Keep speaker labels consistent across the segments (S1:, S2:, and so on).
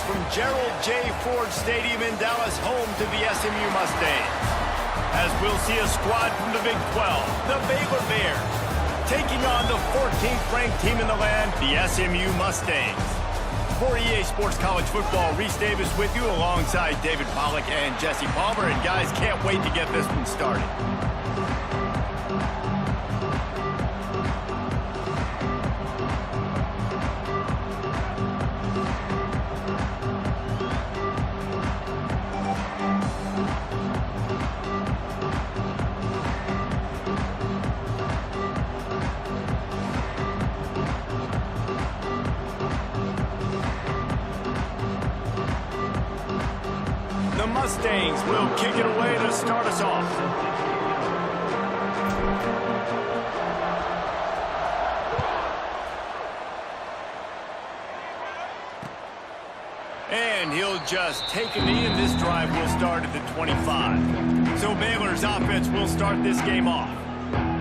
S1: from Gerald J. Ford Stadium in Dallas, home to the SMU Mustangs. As we'll see a squad from the Big 12, the Baylor Bears, taking on the 14th ranked team in the land, the SMU Mustangs. For EA Sports College Football, Reese Davis with you alongside David Pollack and Jesse Palmer. And guys, can't wait to get this one started. The Mustangs will kick it away to start us off. And he'll just take a knee, and this drive will start at the 25. So Baylor's offense will start this game off.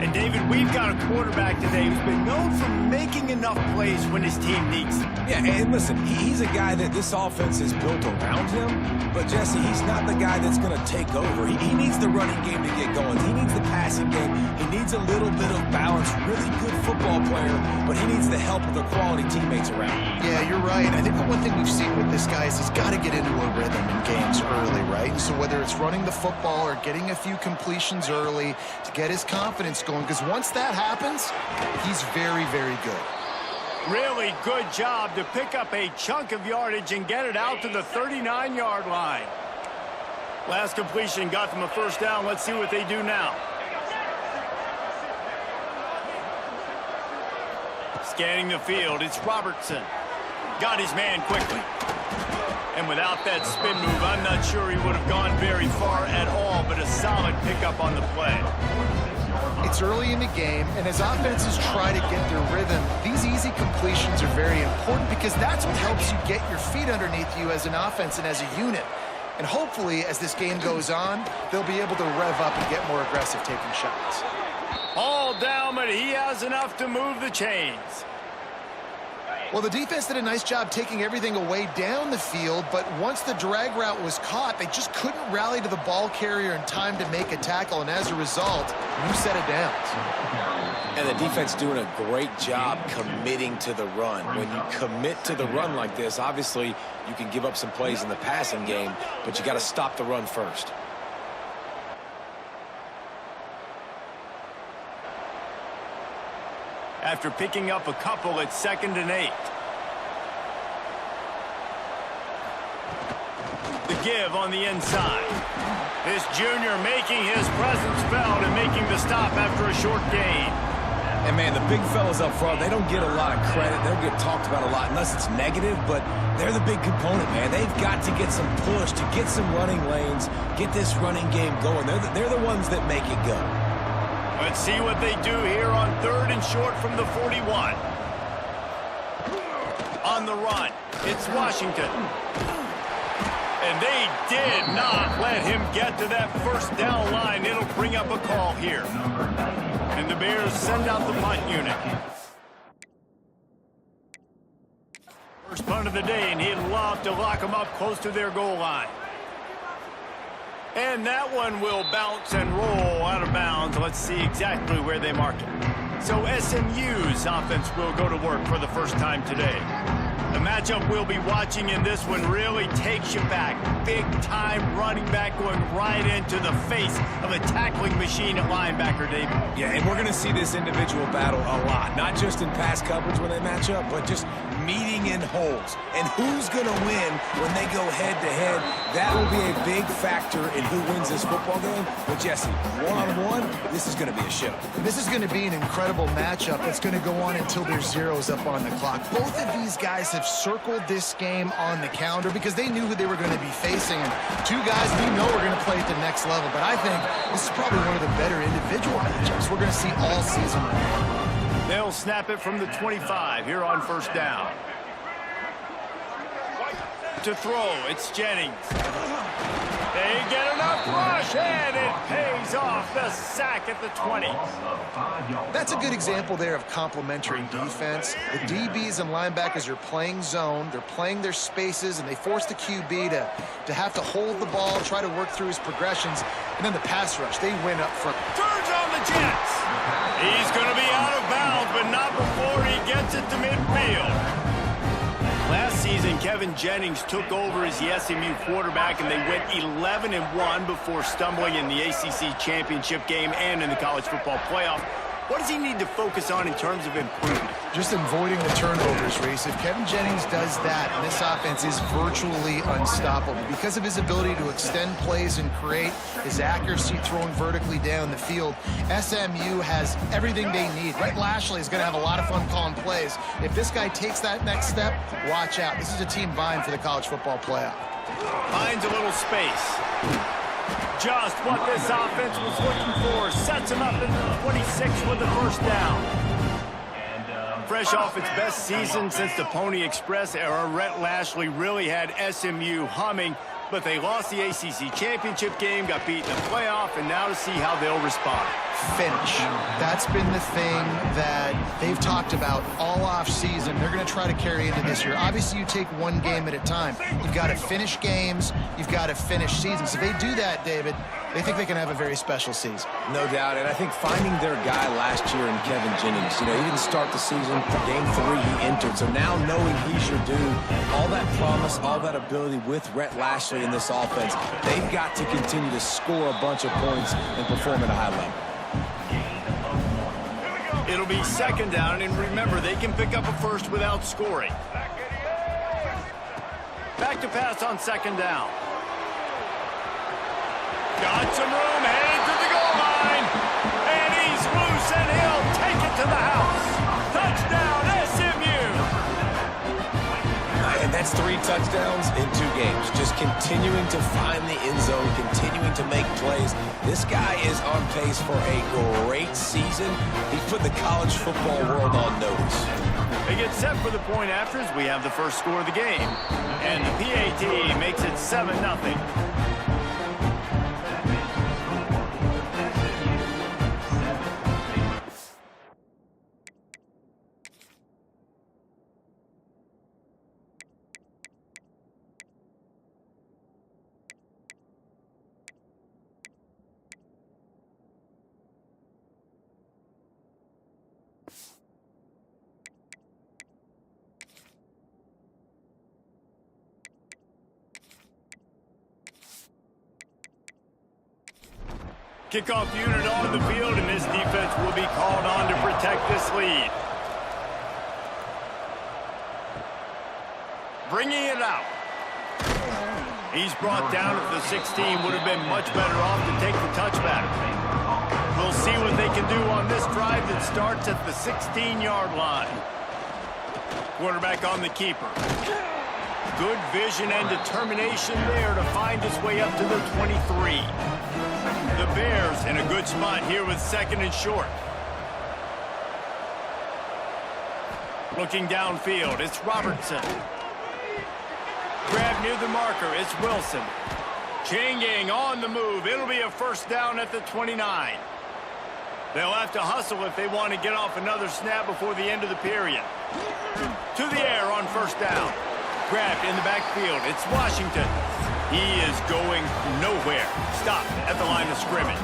S1: And David, we've got a quarterback today who's been known for making enough plays when his team needs them.
S2: Yeah, and listen, he's a guy that this offense is built around him. But, Jesse, he's not the guy that's going to take over. He needs the running game to get going. He needs the passing game. He needs a little bit of balance. Really good football player, but he needs the help of the quality teammates around him.
S3: Yeah, you're right. I think the one thing we've seen with this guy is he's got to get into a rhythm in games early, right? And so whether it's running the football or getting a few completions early to get his confidence going, because once that happens, he's very, very good.
S1: Really good job to pick up a chunk of yardage and get it out to the 39-yard line. Last completion got them a first down. Let's see what they do now. Scanning the field, it's Robertson. Got his man quickly. And without that spin move, I'm not sure he would have gone very far at all, but a solid pickup on the play.
S3: It's early in the game, and as offenses try to get their rhythm, these easy completions are very important because that's what helps you get your feet underneath you as an offense and as a unit. And hopefully, as this game goes on, they'll be able to rev up and get more aggressive taking shots.
S1: All down, but he has enough to move the chains.
S3: Well, the defense did a nice job taking everything away down the field, but once the drag route was caught, they just couldn't rally to the ball carrier in time to make a tackle, and as a result, new set of downs.
S2: And the defense doing a great job committing to the run. When you commit to the run like this, obviously you can give up some plays in the passing game, but you got to stop the run first.
S1: After picking up a couple, it's 2nd and 8. The give on the inside. This junior making his presence felt and making the stop after a short gain.
S2: And, man, the big fellas up front, they don't get a lot of credit. They don't get talked about a lot unless it's negative, but they're the big component, man. They've got to get some push, to get some running lanes, get this running game going. They're the ones that make it go.
S1: Let's see what they do here on 3rd and short from the 41. On the run, it's Washington. And they did not let him get to that first down line. It'll bring up a call here. And the Bears send out the punt unit. First punt of the day, and he'd love to lock them up close to their goal line. And that one will bounce and roll out of bounds. Let's see exactly where they mark it. So SMU's offense will go to work for the first time today. The matchup we'll be watching in this one really takes you back. Big-time running back going right into the face of a tackling machine at linebacker, David.
S2: Yeah, and we're going to see this individual battle a lot. Not just in pass coverage when they match up, but just meeting in holes. And who's going to win when they go head-to-head? That will be a big factor in who wins this football game. But, Jesse, one-on-one, this is going to be a show.
S3: This is going to be an incredible matchup that's going to go on until there's zeros up on the clock. Both of these guys have circled this game on the calendar because they knew who they were going to be facing. And two guys we know are going to play at the next level. But I think this is probably one of the better individual matchups we're going to see all season long.
S1: They'll snap it from the 25 here on first down. To throw, it's Jennings. They get enough rush, and it pays fights off the sack at the 20.
S3: That's a good example there of complementary defense. The DBs and linebackers are playing zone. They're playing their spaces, and they force the QB to have to hold the ball, try to work through his progressions. And then the pass rush, they win up front.
S1: Turns on the Jets. He's going to be out of bounds, but not before he gets it to midfield. Last season, Kevin Jennings took over as the SMU quarterback, and they went 11-1 before stumbling in the ACC championship game and in the college football playoff. What does he need to focus on in terms of improvement?
S3: Just avoiding the turnovers, Reese. If Kevin Jennings does that, this offense is virtually unstoppable because of his ability to extend plays and create, his accuracy throwing vertically down the field. SMU has everything they need. Rhett Lashlee is going to have a lot of fun calling plays. If this guy takes that next step, watch out. This is a team vying for the college football playoff.
S1: Finds a little space. Just what this offense was looking for. Sets him up in the 26 with the first down. Fresh off its best season since the Pony Express era, Rhett Lashlee really had SMU humming, but they lost the ACC championship game, got beat in the playoff, and now to see how they'll respond.
S3: Finish. That's been the thing that they've talked about all off season. They're going to try to carry into this year. Obviously, you take one game at a time. You've got to finish games. You've got to finish seasons. If they do that, David, they think they can have a very special season.
S2: No doubt, and I think finding their guy last year in Kevin Jennings, he didn't start the season. Game 3, he entered. So now knowing he's your dude, all that promise, all that ability with Rhett Lashlee in this offense, they've got to continue to score a bunch of points and perform at a high level.
S1: It'll be second down, and remember, they can pick up a first without scoring. Back to pass on second down. Got some room, heading to the goal line. And he's loose, and he'll take it to the house. Touchdown, SMU.
S2: And that's 3 touchdowns in 2 games. Just continuing to find the end zone, continuing to make plays. This guy is on pace for a great season. He's put the college football world on notice.
S1: They get set for the point after as we have the first score of the game. And the PAT makes it 7-0. Kickoff unit on the field, and this defense will be called on to protect this lead. Bringing it out. He's brought down at the 16. Would have been much better off to take the touchback. We'll see what they can do on this drive that starts at the 16-yard line. Quarterback on the keeper. Good vision and determination there to find his way up to the 23. The Bears in a good spot here with second and short. Looking downfield, it's Robertson. Grab near the marker, it's Wilson. Changing on the move. It'll be a first down at the 29. They'll have to hustle if they want to get off another snap before the end of the period. To the air on first down. Grabbed in the backfield, it's Washington. He is going nowhere. Stopped at the line of scrimmage.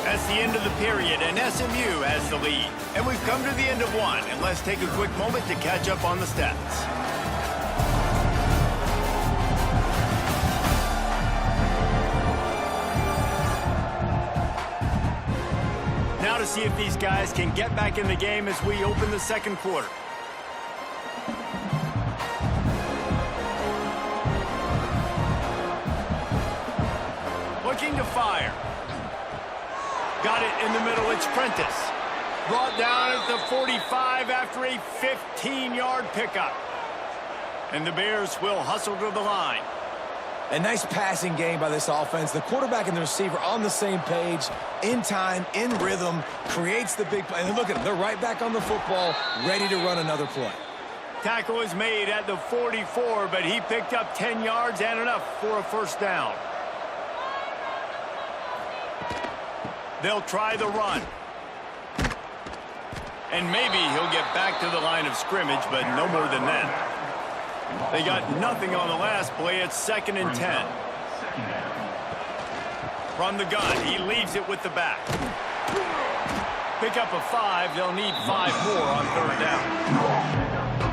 S1: That's the end of the period, and SMU has the lead. And we've come to the end of one, and let's take a quick moment to catch up on the stats. Now to see if these guys can get back in the game as we open the second quarter. Looking to fire. Got it in the middle, it's Prentice. Brought down at the 45 after a 15-yard pickup. And the Bears will hustle to the line.
S2: A nice passing game by this offense. The quarterback and the receiver on the same page, in time, in rhythm, creates the big play. And look at them, they're right back on the football, ready to run another play.
S1: Tackle is made at the 44, but he picked up 10 yards and enough for a first down. They'll try the run. And maybe he'll get back to the line of scrimmage, but no more than that. They got nothing on the last play. It's 2nd and 10. From the gun, he leaves it with the back. Pick up a 5. They'll need 5 more on 3rd down.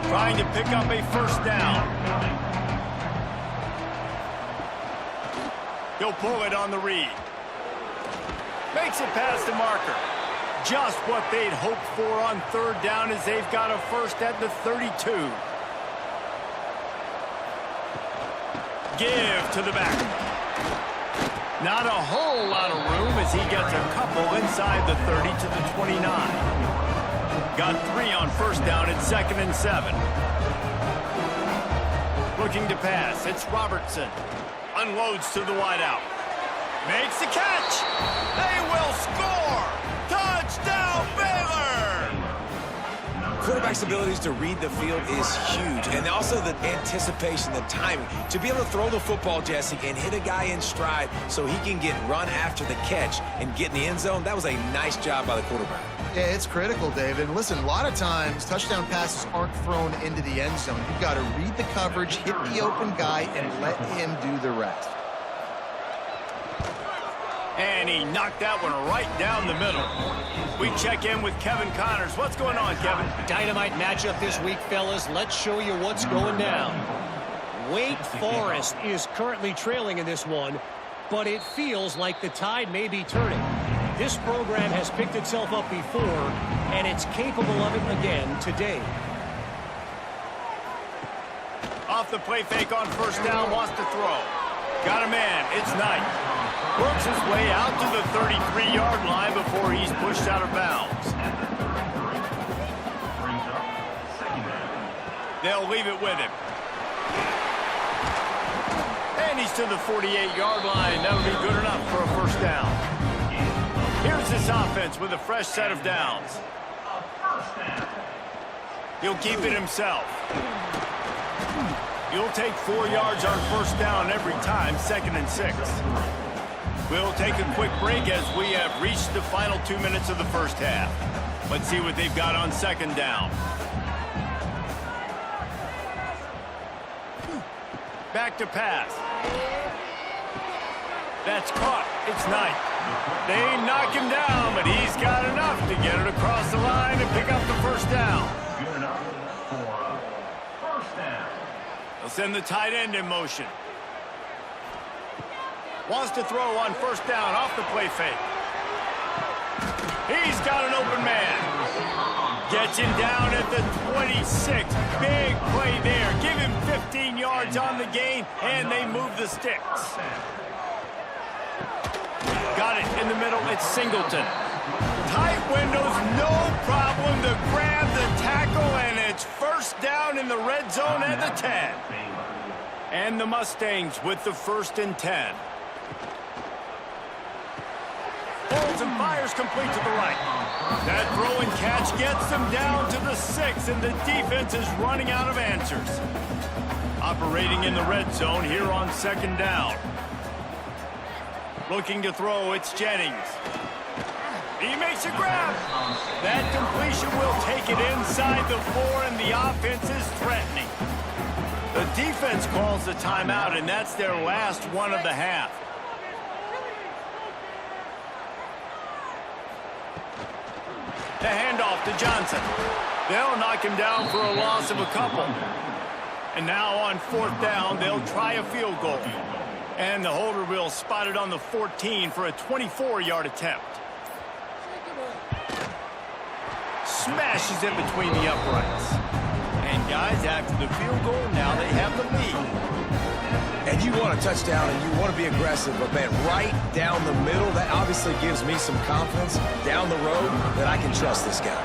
S1: Trying to pick up a 1st down. He'll pull it on the read. Makes it past the marker. Just what they'd hoped for on 3rd down as they've got a 1st at the 32. Give to the back. Not a whole lot of room as he gets a couple inside the 30 to the 29. Got 3 on 1st down at 2nd and 7. Looking to pass. It's Robertson. Unloads to the wideout. Makes the catch. They will score. Touchdown, Baylor!
S2: Quarterback's abilities to read the field is huge, and also the anticipation, the timing. To be able to throw the football, Jesse, and hit a guy in stride so he can get run after the catch and get in the end zone, that was a nice job by the quarterback.
S3: Yeah, it's critical, David. Listen, a lot of times, touchdown passes aren't thrown into the end zone. You've got to read the coverage, hit the open guy, and let him do the rest.
S1: And he knocked that one right down the middle. We check in with Kevin Connors. What's going on, Kevin?
S4: Dynamite matchup this week, fellas. Let's show you what's going down. Wake Forest is currently trailing in this one, but it feels like the tide may be turning. This program has picked itself up before, and it's capable of it again today.
S1: Off the play fake on 1st down, wants to throw. Got a man. It's Knight. Works his way out to the 33-yard line before he's pushed out of bounds. They'll leave it with him. And he's to the 48-yard line. That'll be good enough for a 1st down. Here's this offense with a fresh set of downs. He'll keep it himself. He'll take 4 yards on 1st down every time, 2nd and 6. We'll take a quick break as we have reached the final 2 minutes of the 1st half. Let's see what they've got on 2nd down. Back to pass. That's caught. It's Knight. They knock him down, but he's got enough to get it across the line and pick up the 1st down.
S5: Good enough for a 1st down.
S1: They'll send the tight end in motion. Wants to throw on 1st down off the play fake. He's got an open man. Gets him down at the 26. Big play there. Give him 15 yards on the gain, and they move the sticks. Got it in the middle. It's Singleton. Tight windows, no problem to grab the tackle, and it's 1st down in the red zone at the 10. And the Mustangs with the 1st and 10. Holds and fires complete to the right. That throw and catch gets them down to the 6, and the defense is running out of answers. Operating in the red zone here on 2nd down. Looking to throw, it's Jennings. He makes a grab. That completion will take it inside the 4, and the offense is threatening. The defense calls the timeout, and that's their last one of the half. The handoff to Johnson. They'll knock him down for a loss of a couple. And now on 4th down, they'll try a field goal. And the holder will spot it on the 14 for a 24-yard attempt. Smashes it between the uprights. And guys, after the field goal, now they have the lead.
S2: And you want a touchdown and you want to be aggressive, but man, right down the middle, that obviously gives me some confidence down the road that I can trust this guy.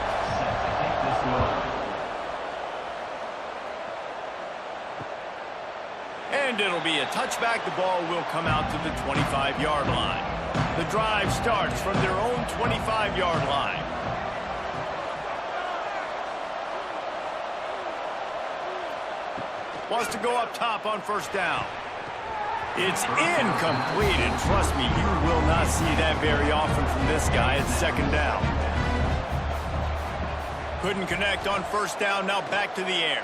S1: And it'll be a touchback. The ball will come out to the 25-yard line. The drive starts from their own 25-yard line. Wants to go up top on 1st down. It's incomplete, and trust me, you will not see that very often from this guy. It's second down. Couldn't connect on first down, now back to the air.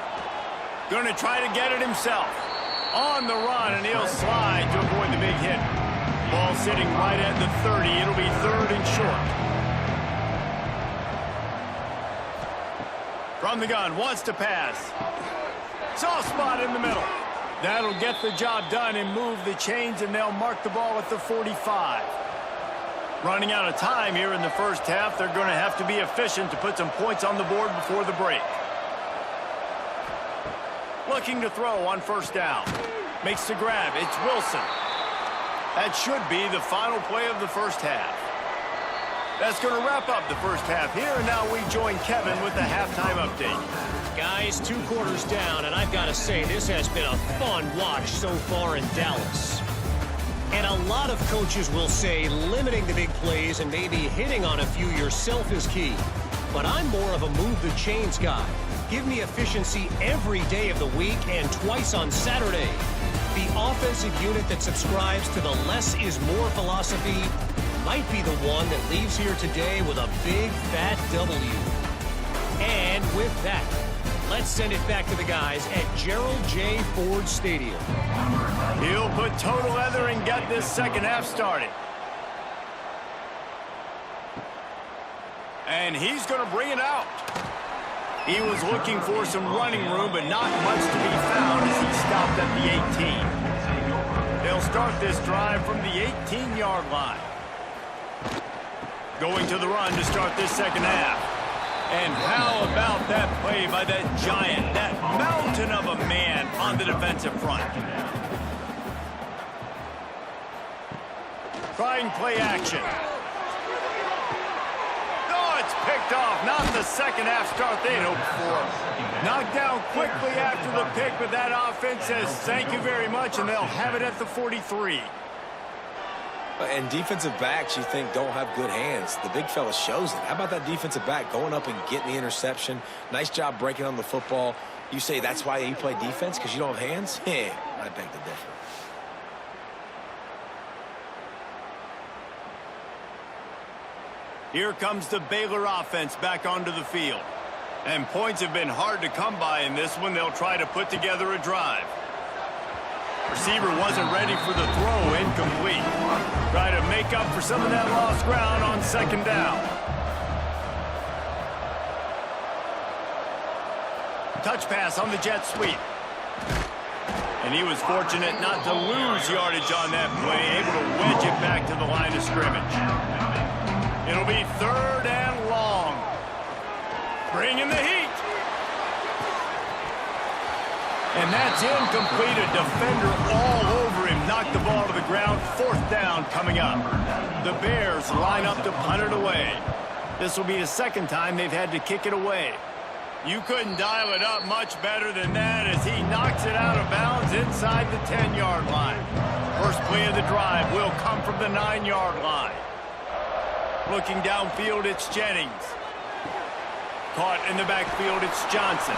S1: Going to try to get it himself. On the run, and he'll slide to avoid the big hit. Ball sitting right at the 30. It'll be third and short. From the gun, wants to pass. Soft spot in the middle. That'll get the job done and move the chains, and they'll mark the ball at the 45. Running out of time here in the first half. They're going to have to be efficient to put some points on the board before the break. Looking to throw on first down. Makes the grab. It's Wilson. That should be the final play of the first half. That's going to wrap up the first half here, and now we join Kevin with the halftime update.
S4: Guys, 2 quarters down, and I've got to say, this has been a fun watch so far in Dallas. And a lot of coaches will say limiting the big plays and maybe hitting on a few yourself is key. But I'm more of a move the chains guy. Give me efficiency every day of the week and twice on Saturday. The offensive unit that subscribes to the less is more philosophy might be the one that leaves here today with a big fat W. And with that, let's send it back to the guys at Gerald J. Ford Stadium.
S1: He'll put total leather and get this second half started. And he's going to bring it out. He was looking for some running room, but not much to be found as he stopped at the 18. They'll start this drive from the 18-yard line. Going to the run to start this second half. And how about that play by that giant, that mountain of a man on the defensive front. Trying play action. Oh, it's picked off. Not the second half start they'd hoped for. Knocked down quickly after the pick, but that offense says thank you very much, and they'll have it at the 43.
S2: And defensive backs, you think, don't have good hands. The big fella shows it. How about that defensive back going up and getting the interception? Nice job breaking on the football. You say that's why you play defense, because you don't have hands? I beg to differ.
S1: Here comes the Baylor offense back onto the field. And points have been hard to come by in this one. They'll try to put together a drive. Receiver wasn't ready for the throw, incomplete. Try to make up for some of that lost ground on second down. Touch pass on the jet sweep. And he was fortunate not to lose yardage on that play, able to wedge it back to the line of scrimmage. It'll be third and long. Bringing the heat. And that's incomplete. A defender all over him. Knocked the ball to the ground. Fourth down coming up. The Bears line up to punt it away. This will be the second time they've had to kick it away. You couldn't dial it up much better than that as he knocks it out of bounds inside the 10-yard line. First play of the drive will come from the 9-yard line. Looking downfield, it's Jennings. Caught in the backfield, it's Johnson.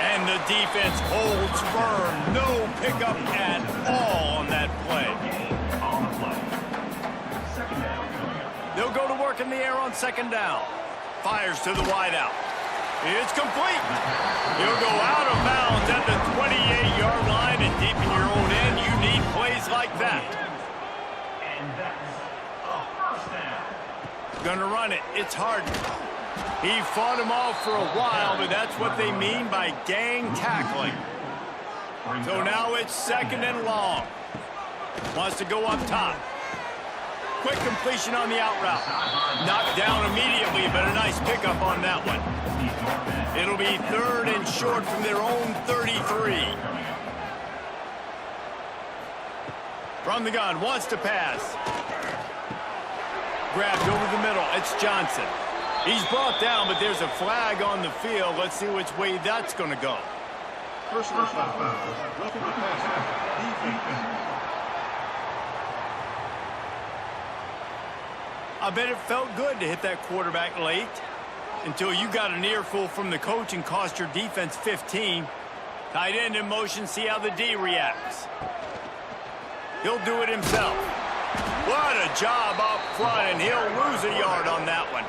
S1: And the defense holds firm. No pickup at all on that play. They'll go to work in the air on second down. Fires to the wideout. It's complete. He'll go out of bounds at the 28-yard line, and deep in your own end, you need plays like that.
S5: And that's a first down.
S1: Gonna run it. It's Harden. He fought him off for a while, but that's what they mean by gang tackling. So now it's second and long. Wants to go up top. Quick completion on the out route. Knocked down immediately, but a nice pickup on that one. It'll be third and short from their own 33. From the gun, wants to pass. Grabbed over the middle, it's Johnson. He's brought down, but there's a flag on the field. Let's see which way that's going to go.
S5: Personal foul. Roughing the passer.
S1: I bet it felt good to hit that quarterback late until you got an earful from the coach and cost your defense 15. Tight end in motion, see how the D reacts. He'll do it himself. What a job up front, and he'll lose a yard on that one.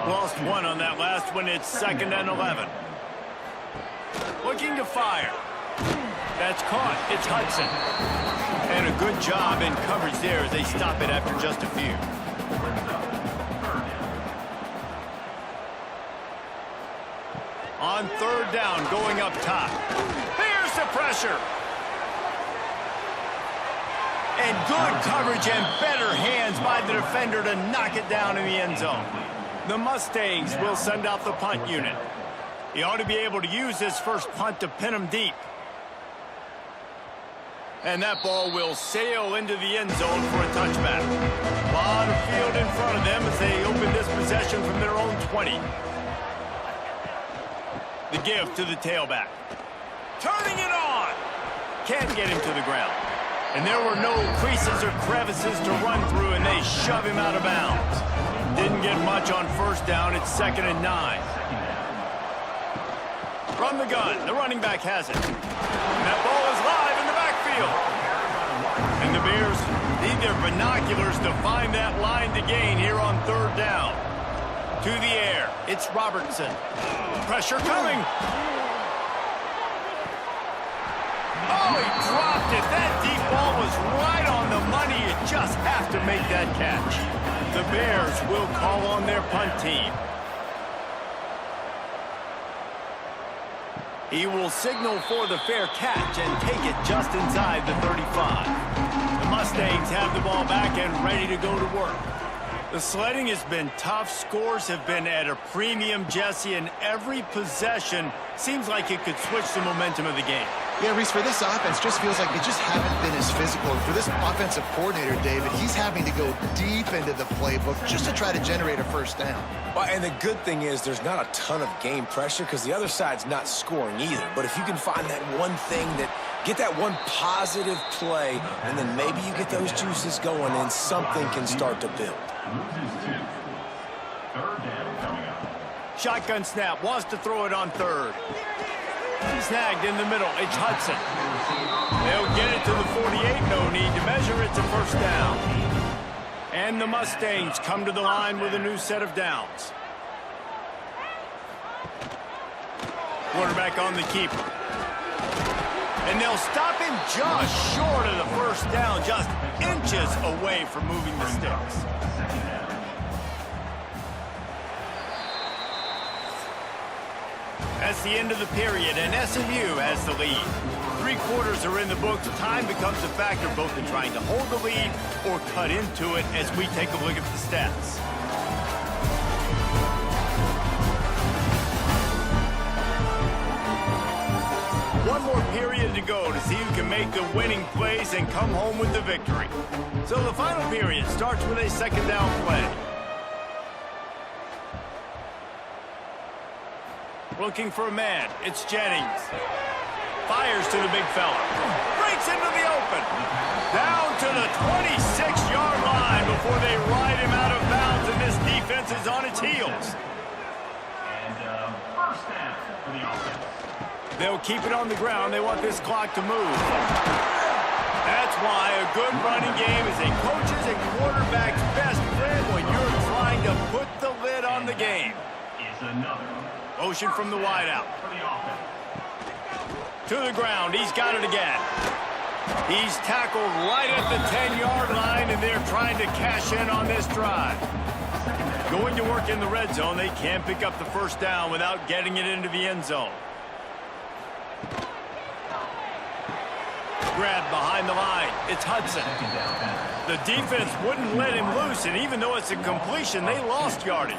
S1: Lost one on that last one. It's 2nd and 11. Looking to fire. That's caught. It's Hudson. And a good job in coverage there as they stop it after just a few. On 3rd down, going up top. Here's the pressure. And good coverage and better hands by the defender to knock it down in the end zone. The Mustangs will send out the punt unit. He ought to be able to use this first punt to pin him deep. And that ball will sail into the end zone for a touchback. A lot of field in front of them as they open this possession from their own 20. The give to the tailback. Turning it on. Can't get him to the ground. And there were no creases or crevices to run through, and they shove him out of bounds. Didn't get much on 1st down. It's 2nd and 9. From the gun, the running back has it. And that ball is live in the backfield. And the Bears need their binoculars to find that line to gain here on 3rd down. To the air, it's Robertson. Pressure coming. Oh, he dropped it. That deep ball was right on the money. You just have to make that catch. The Bears will call on their punt team. He will signal for the fair catch and take it just inside the 35. The Mustangs have the ball back and ready to go to work. The sledding has been tough. Scores have been at a premium, Jesse, and every possession seems like it could switch the momentum of the game.
S3: Yeah, Reese, for this offense, just feels like they just haven't been as physical. And for this offensive coordinator, David, he's having to go deep into the playbook just to try to generate a first down.
S2: Well, and the good thing is there's not a ton of game pressure because the other side's not scoring either. But if you can find that one thing get that one positive play, and then maybe you get those juices going and something can start to build.
S1: Shotgun snap, wants to throw it on 3rd. Snagged in the middle, it's Hudson. They'll get it to the 48, no need to measure it to 1st down. And the Mustangs come to the line with a new set of downs. Quarterback on the keeper. And they'll stop him just short of the 1st down, just inches away from moving the sticks. That's the end of the period, and SMU has the lead. 3 quarters are in the books. Time becomes a factor both in trying to hold the lead or cut into it as we take a look at the stats. One more period to go to see who can make the winning plays and come home with the victory. So the final period starts with a 2nd down play. Looking for a man. It's Jennings. Fires to the big fella. Breaks into the open. Down to the 26-yard line before they ride him out of bounds, and this defense is on its heels.
S5: And 1st down for the offense.
S1: They'll keep it on the ground. They want this clock to move. That's why a good running game is a coach's and quarterback's best friend when you're trying to put the lid on the game.
S5: Is another.
S1: Motion from the wideout.
S5: For the offense.
S1: To the ground. He's got it again. He's tackled right at the 10-yard line, and they're trying to cash in on this drive. Going to work in the red zone. They can't pick up the 1st down without getting it into the end zone. Grab behind the line. It's Hudson. The defense wouldn't let him loose, and even though it's a completion, they lost yardage.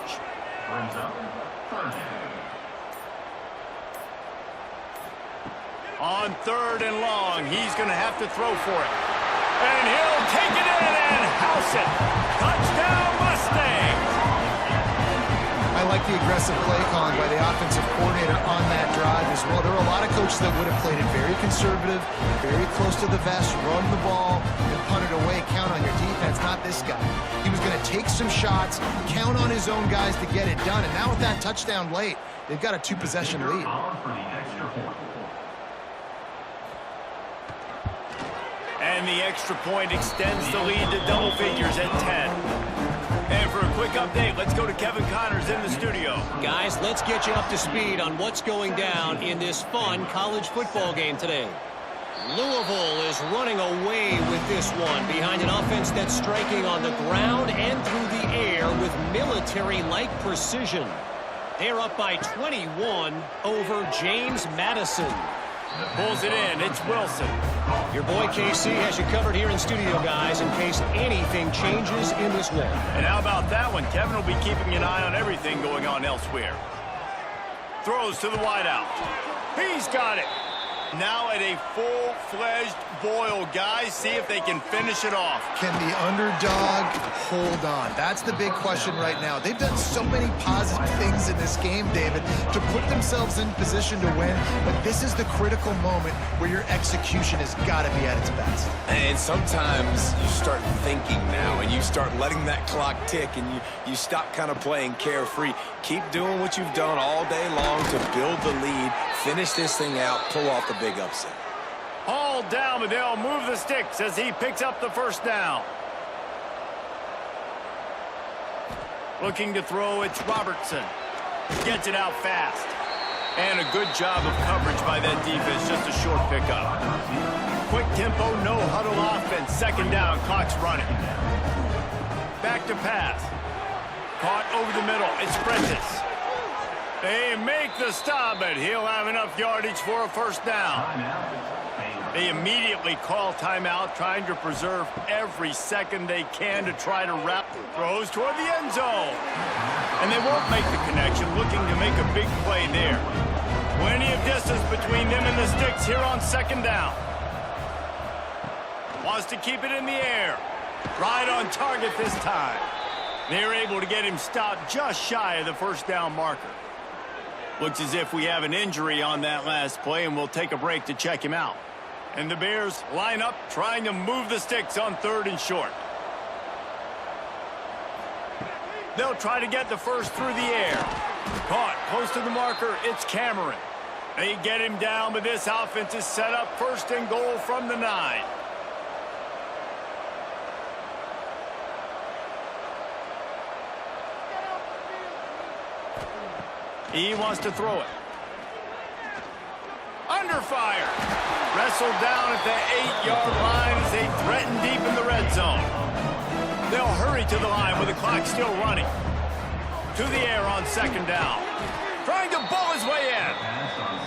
S5: Brings up 3rd down.
S1: On 3rd and long, he's going to have to throw for it. And he'll take it in and house it. Touchdown, Mustangs!
S3: I like the aggressive play calling by the offensive coordinator on that drive as well. There are a lot of coaches that would have played it very conservative, very close to the vest, run the ball, and punt it away, count on your defense. Not this guy. He was going to take some shots, count on his own guys to get it done. And now with that touchdown late, they've got a 2-possession lead.
S5: For the extra point.
S1: And the extra point extends the lead to double figures at 10. And for a quick update, let's go to Kevin Connors in the studio.
S4: Guys, let's get you up to speed on what's going down in this fun college football game today. Louisville is running away with this one behind an offense that's striking on the ground and through the air with military-like precision. They're up by 21 over James Madison.
S1: Pulls it in. It's Wilson.
S4: Your boy KC has you covered here in studio, guys, in case anything changes in this one.
S1: And how about that one? Kevin will be keeping an eye on everything going on elsewhere. Throws to the wideout. He's got it. Now at a full-fledged boil, guys. See if they can finish it off.
S3: Can the underdog hold on? That's the big question right now. They've done so many positive things in this game, David, to put themselves in position to win. But this is the critical moment where your execution has got to be at its best.
S2: And sometimes you start thinking now, and you start letting that clock tick, and you stop kind of playing carefree. Keep doing what you've done all day long to build the lead, finish this thing out, pull off the big upset.
S1: Hauled down, but they'll move the sticks as he picks up the first down. Looking to throw, it's Robertson. Gets it out fast. And a good job of coverage by that defense, just a short pickup. Quick tempo, no huddle offense. Second down, clock's running. Back to pass. Caught over the middle, it's Prentice. They make the stop, but he'll have enough yardage for a first down. They immediately call timeout, trying to preserve every second they can to try to wrap. Throws toward the end zone. And they won't make the connection, looking to make a big play there. Plenty of distance between them and the sticks here on second down. Wants to keep it in the air. Right on target this time. They're able to get him stopped just shy of the first down marker. Looks as if we have an injury on that last play, and we'll take a break to check him out. And the Bears line up, trying to move the sticks on third and short. They'll try to get the first through the air. Caught close to the marker, it's Cameron. They get him down, but this offense is set up first and goal from the 9. He wants to throw it. Under fire. Wrestled down at the 8-yard line as they threaten deep in the red zone. They'll hurry to the line with the clock still running. To the air on second down. Trying to bull his way in.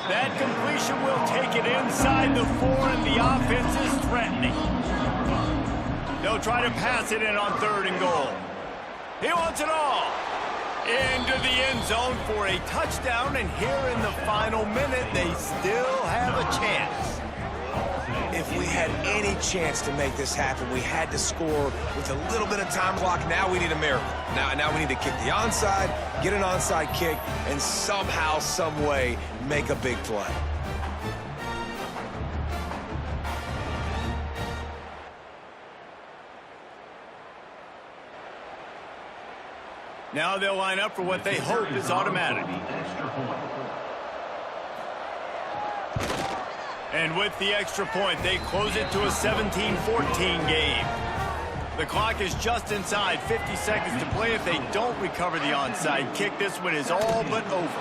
S1: That completion will take it inside the 4, and the offense is threatening. They'll try to pass it in on third and goal. He wants it all. Into the end zone for a touchdown, and here in the final minute, they still have a chance.
S2: If we had any chance to make this happen, we had to score with a little bit of time clock. Now we need a miracle. Now we need to kick the onside, get an onside kick, and somehow, some way, make a big play.
S1: Now they'll line up for what they hope is automatic. And with the extra point, they close it to a 17-14 game. The clock is just inside 50 seconds to play. If they don't recover the onside kick, this one is all but over.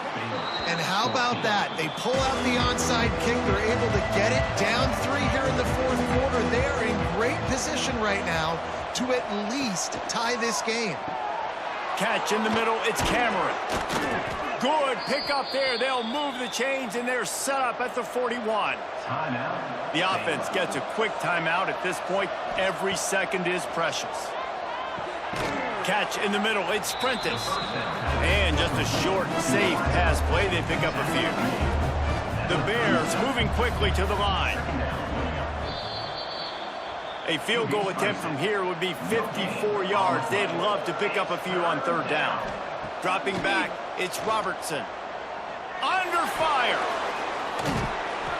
S3: And how about that? They pull out the onside kick. They're able to get it down 3 here in the fourth quarter. They're in great position right now to at least tie this game.
S1: Catch in the middle, it's Cameron. Good pick up there. They'll move the chains, and they're set up at the 41.
S5: Timeout.
S1: The offense gets a quick timeout. At this point, every second is precious. Catch in the middle, it's Prentice. And just a short, safe pass play. They pick up a few. The Bears moving quickly to the line. A field goal attempt from here would be 54 yards. They'd love to pick up a few on third down. Dropping back, it's Robertson. Under fire.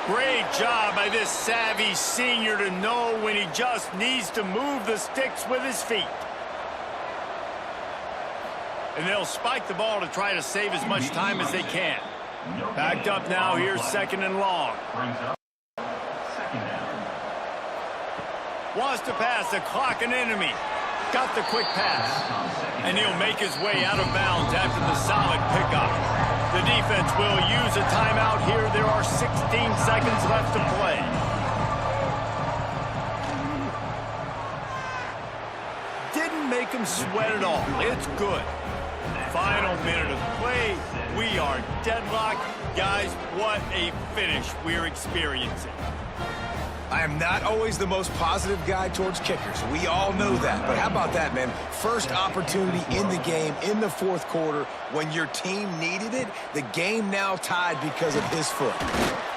S1: Great job by this savvy senior to know when he just needs to move the sticks with his feet. And they'll spike the ball to try to save as much time as they can. Backed up now, here's second and long. Wants to pass the clock an enemy. Got the quick pass. And he'll make his way out of bounds after the solid pickup. The defense will use a timeout here. There are 16 seconds left to play. Didn't make him sweat at all. It's good. Final minute of play. We are deadlocked. Guys, what a finish we're experiencing.
S2: I am not always the most positive guy towards kickers. We all know that. But how about that, man? First opportunity in the game, in the fourth quarter, when your team needed it, the game now tied because of his foot.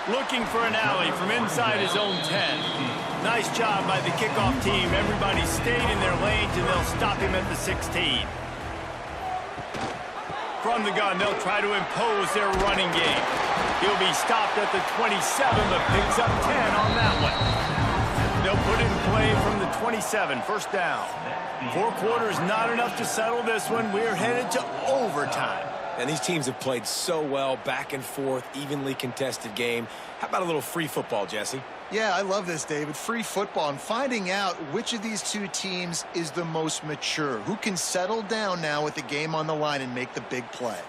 S1: Looking for an alley from inside his own 10. Nice job by the kickoff team. Everybody stayed in their lanes, and they'll stop him at the 16. From the gun, they'll try to impose their running game. He'll be stopped at the 27, but picks up 10 on that one. They'll put in play from the 27, first down. 4 quarters, not enough to settle this one. We're headed to overtime.
S2: And these teams have played so well, back and forth, evenly contested game. How about a little free football, Jesse?
S3: Yeah, I love this, David. Free football and finding out which of these two teams is the most mature. Who can settle down now with the game on the line and make the big play.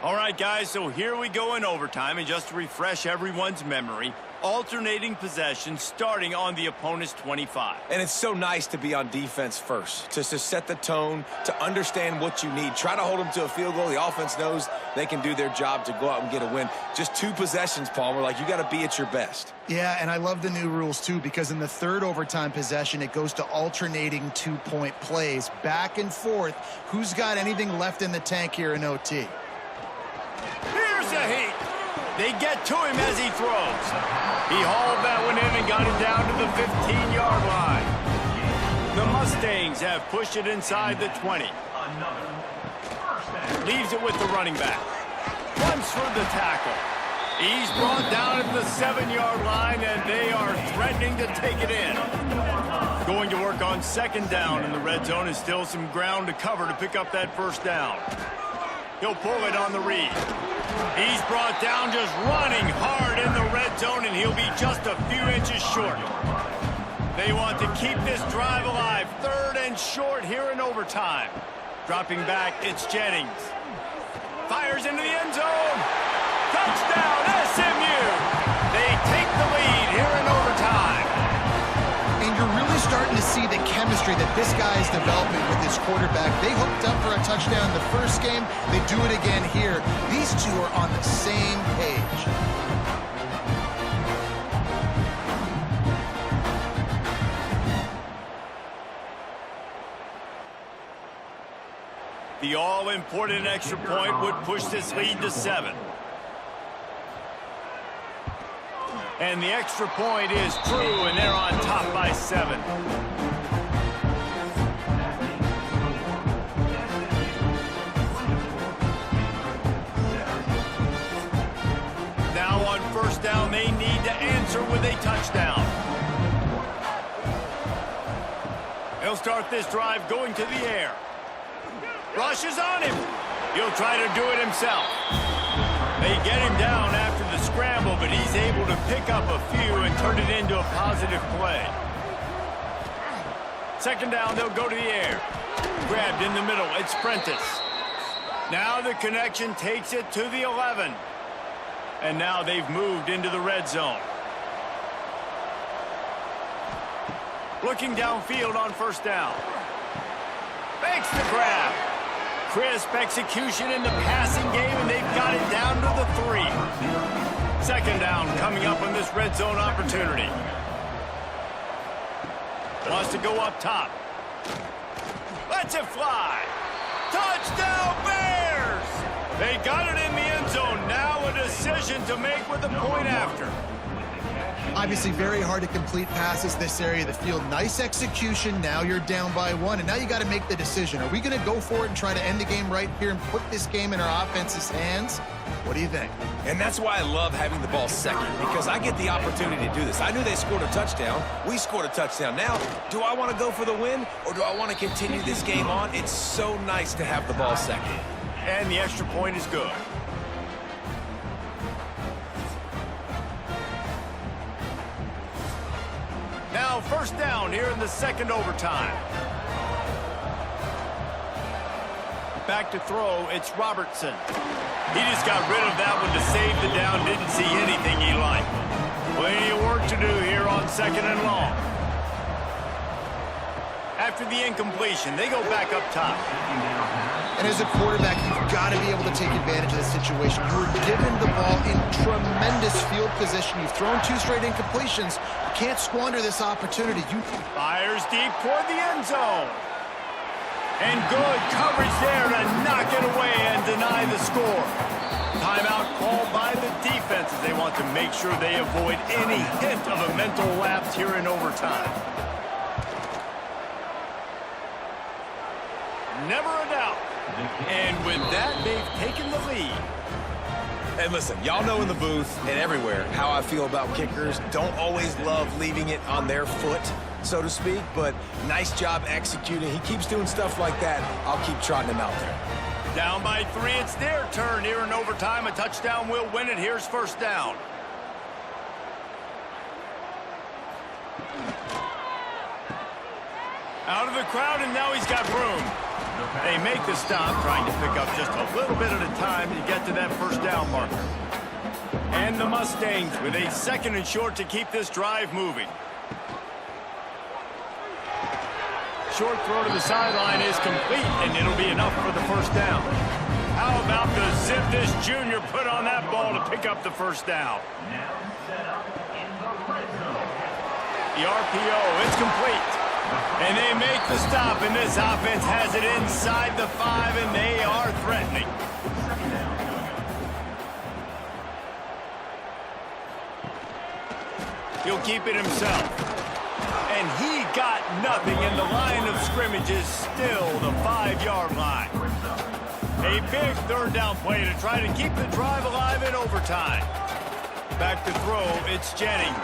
S1: All right, guys, so here we go in overtime. And just to refresh everyone's memory, alternating possession starting on the opponent's 25.
S2: And it's so nice to be on defense first, to set the tone, to understand what you need. Try to hold them to a field goal. The offense knows they can do their job to go out and get a win. Just 2 possessions, Palmer. Like, you got to be at your best.
S3: Yeah, and I love the new rules, too, because in the third overtime possession, it goes to alternating 2-point plays, back and forth. Who's got anything left in the tank here in OT?
S1: Here's a heat. They get to him as he throws. He hauled that one in and got it down to the 15-yard line. The Mustangs have pushed it inside the 20. Leaves it with the running back. Runs for the tackle. He's brought down at the 7-yard line, and they are threatening to take it in. Going to work on second down in the red zone, and still some ground to cover to pick up that first down. He'll pull it on the read. He's brought down just running hard in the red zone, and he'll be just a few inches short. They want to keep this drive alive. 3rd and short here in overtime. Dropping back, it's Jennings. Fires into the end zone. Touchdown, SMU. They take the lead here in overtime.
S3: And you're really starting to see the chemistry that this guy is developing with his quarterback. They hooked up for a touchdown in the first game. They do it again here. These two are on the same page.
S1: The all-important extra point would push this lead to 7. And the extra point is true, and they're on top by 7. Now on first down, they need to answer with a touchdown. He'll start this drive going to the air. Rushes on him. He'll try to do it himself. They get him down after the scramble, but he's able to pick up a few and turn it into a positive play. Second down, they'll go to the air. Grabbed in the middle, it's Prentice. Now the connection takes it to the 11. And now they've moved into the red zone. Looking downfield on first down. Makes the grab. Crisp execution in the passing game, and they've got it down to the 3. Second down coming up on this red zone opportunity. Wants to go up top. Lets it fly. Touchdown Bears! They got it in the end zone. Now a decision to make with a point after.
S3: Obviously very hard to complete passes this area of the field. Nice execution. Now you're down by 1, and now you got to make the decision. Are we going to go for it and try to end the game right here and put this game in our offense's hands? What do you think?
S2: And that's why I love having the ball second, because I get the opportunity to do this. I knew they scored a touchdown. We scored a touchdown. Now, do I want to go for the win, or do I want to continue this game on? It's so nice to have the ball second.
S1: And the extra point is good. Now first down here in the second overtime. Back to throw, it's Robertson. He just got rid of that one to save the down. Didn't see anything he liked. Plenty of work to do here on second and long. After the incompletion, they go back up top.
S3: And as a quarterback, you've got to be able to take advantage of the situation. You were given the ball in tremendous field position. You've thrown 2 straight incompletions. You can't squander this opportunity.
S1: Fires deep toward the end zone. And good coverage there to knock it away and deny the score. Timeout called by the defense as they want to make sure they avoid any hint of a mental lapse here in overtime. Never a doubt. And with that, they've taken the lead.
S2: And listen, y'all know in the booth and everywhere how I feel about kickers. Don't always love leaving it on their foot, so to speak, but nice job executing. He keeps doing stuff like that. I'll keep trotting him out there.
S1: Down by 3, it's their turn here in overtime. A touchdown will win it. Here's first down. Out of the crowd, and now he's got room. They make the stop, trying to pick up just a little bit at a time to get to that first down marker. And the Mustangs with a second and short to keep this drive moving. Short throw to the sideline is complete, and it'll be enough for the first down. How about the zip this junior put on that ball to pick up the first down? The RPO, it's complete. And they make the stop, and this offense has it inside the 5, and they are threatening. He'll keep it himself. And he got nothing, and the line of scrimmage is still the 5-yard line. A big third down play to try to keep the drive alive in overtime. Back to throw, it's Jennings.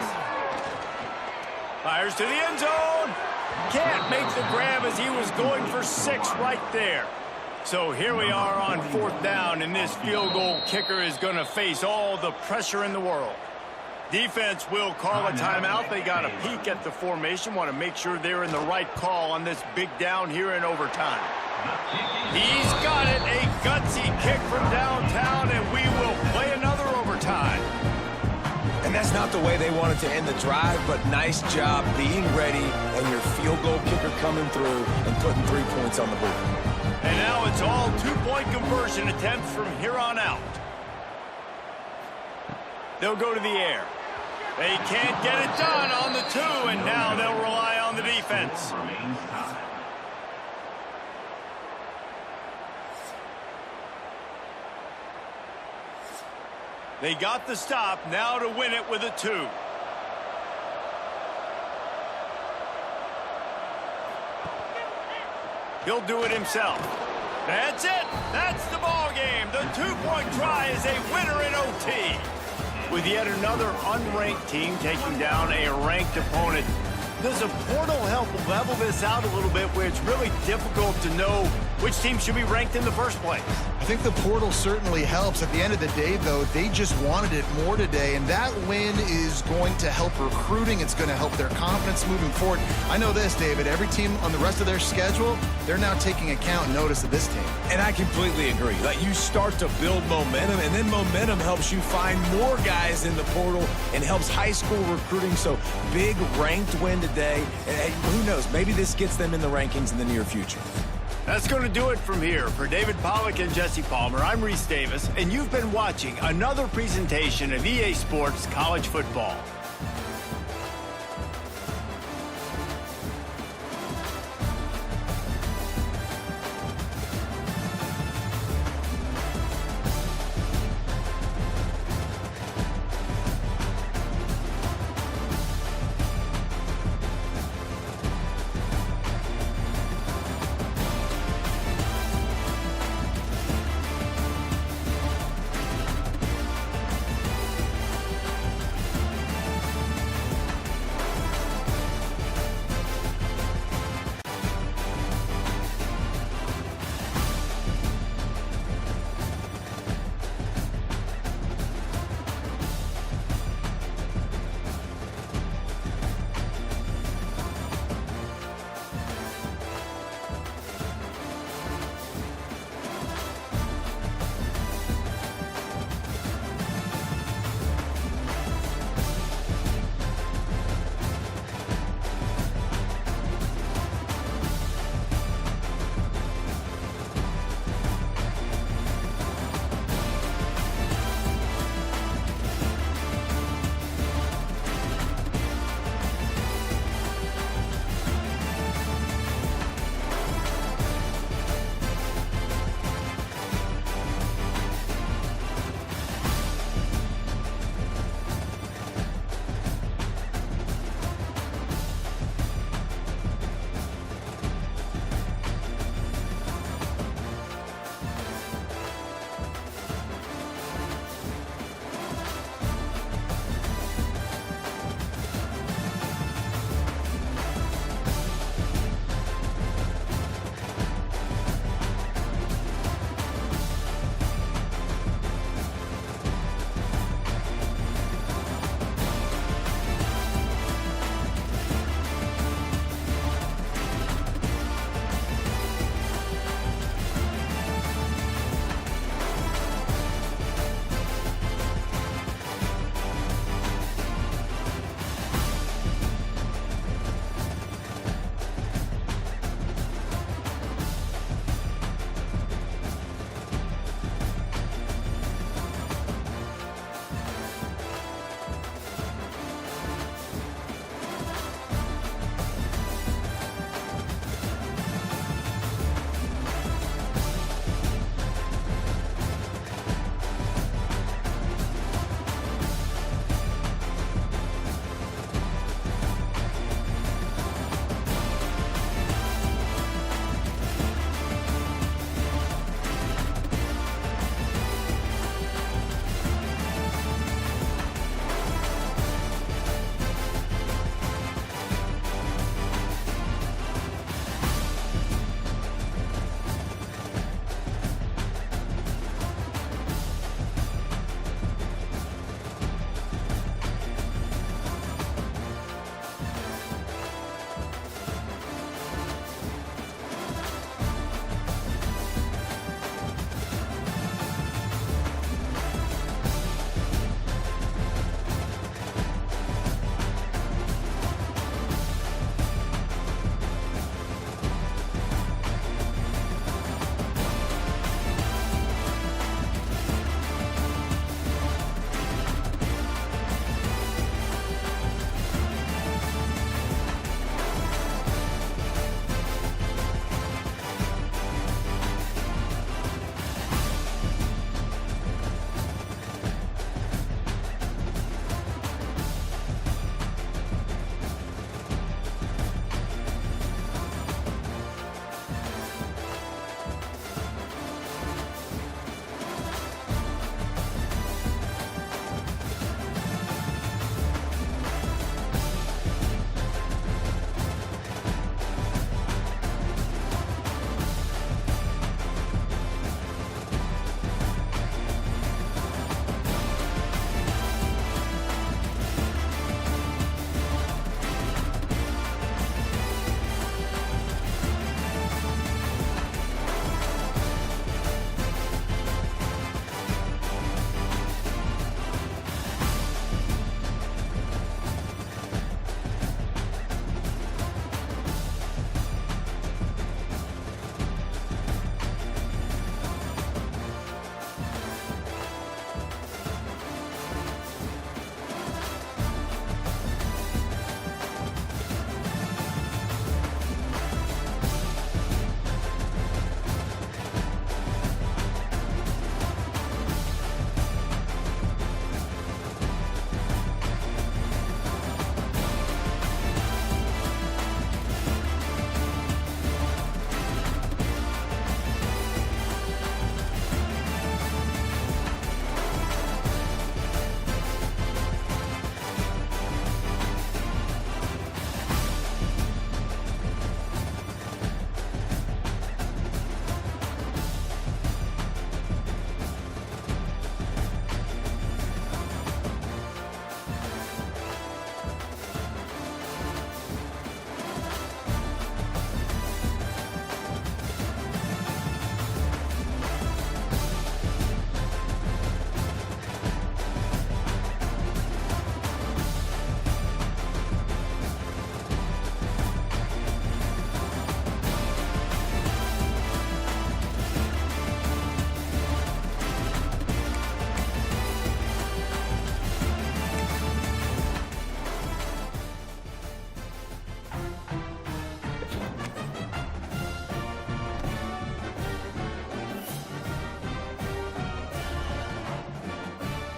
S1: Fires to the end zone. Can't make the grab as he was going for 6 right there. So here we are on fourth down, and this field goal kicker is going to face all the pressure in the world. Defense will call a timeout. They got a peek at the formation, want to make sure they're in the right call on this big down here in overtime. He's got it, a gutsy kick from downtown, and we will play another overtime.
S2: And that's not the way they wanted to end the drive, but nice job being ready and your field goal kicker coming through and putting 3 points on the board.
S1: And now it's all 2-point conversion attempts from here on out. They'll go to the air. They can't get it done on the 2, and now they'll rely on the defense. They got the stop, now to win it with a 2. He'll do it himself. That's it. That's the ball game. The 2-point try is a winner in OT. With yet another unranked team taking down a ranked opponent, does a portal help level this out a little bit where it's really difficult to know which team should be ranked in the first place?
S3: I think the portal certainly helps. At the end of the day, though, they just wanted it more today, and that win is going to help recruiting. It's going to help their confidence moving forward. I know this, David. Every team on the rest of their schedule, they're now taking account and notice of this team.
S2: And I completely agree. Like, you start to build momentum, and then momentum helps you find more guys in the portal and helps high school recruiting. So big ranked win today. And who knows, maybe this gets them in the rankings in the near future.
S1: That's going to do it from here. For David Pollack and Jesse Palmer, I'm Reese Davis, and you've been watching another presentation of EA Sports College Football.